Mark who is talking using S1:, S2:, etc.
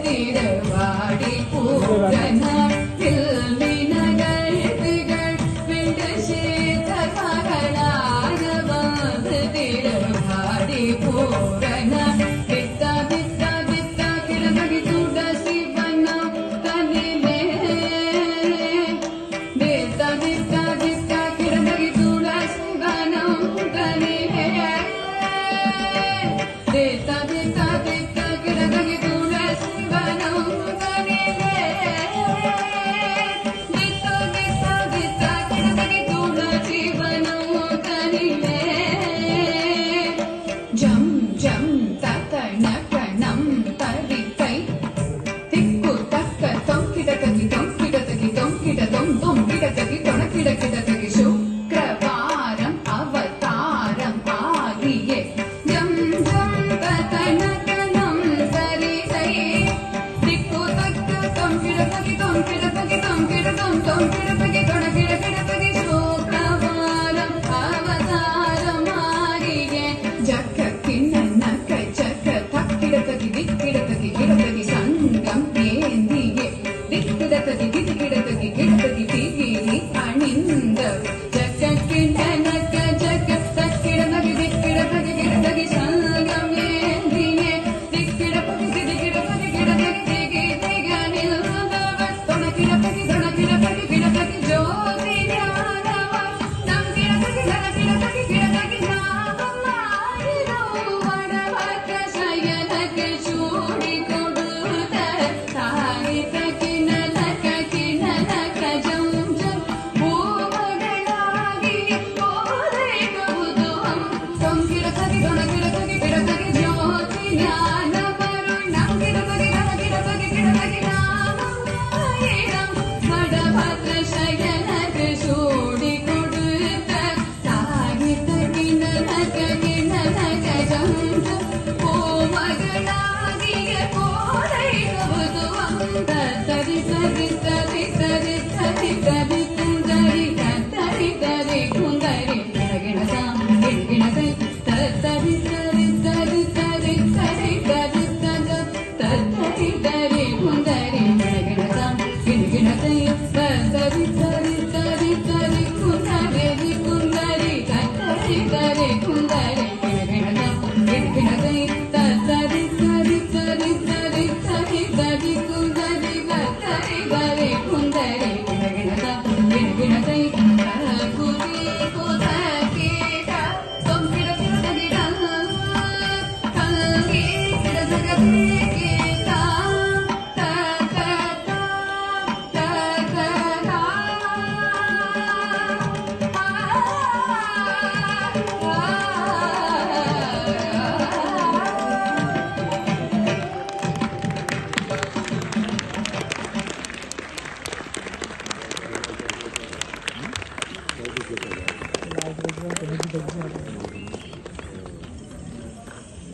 S1: திருவாடி பூரண நகழ்த்துகள் விண்டு சீத மகளான வந்து திருவாடி பூரண வித்தா வித்தா வித்தா கிடந்தகி துட சிவனம் தனிலே வித்தா வித்தா வித்தா கிடந்தகி துட சிவனம் தனிலே வித்தா வித்தா வித்தா கிடந்தகி துட சிவனம் தனிலே வித்தா வித்தா வித்தா கிடந்தகி துட சிவனம் தனிலே ஜம் ஜம் தத்தன கணம் தரித்தை திக்கு தக்க தொம் கிடக்கி தொம் கிடக்கி தொம் கிட தொம் தொம் கிடக்கி தொண கிடக்கி சுக்கிரவாரம் அவதாரம் ஆகியே ஜம் ஜம் தத்தன கணம் தரித்தை திக்கு தக்க தொம் கிடக்கி தொம் கிடக்கி தொம் கிட தொம் தொம் கிடக்கி தொண கிடக்கி சுக்கிரவாரம் அவதாரம் ஆகியே ஜக்க கிண்ணக்க ஜக்க தக்கிடக்கி திக்கிடக்கி சங்கம் ஏந்தியே திக்கிடக்கி கிடக்கி திகிரி அணிந்த ஜக்க கிண்ணக்க ஜக்க தக்கிடக்கி திக்கிடக்கி சங்கம் ஏந்தியே திக்கிடக்கி திகி அணிந்தவர் தொணக்கிடக்கி ஜோதி ஞானவர் நம் கிடக்கி வடவக்க சயனக்கு சூடி கொடுத்த தாயித்த கிணலக்க ஜம் ஜம் பூமகளாகி போதை கௌதுவம் தொம் கிடக்கி ஜோதி ஞானவர் நம் கிடக்கி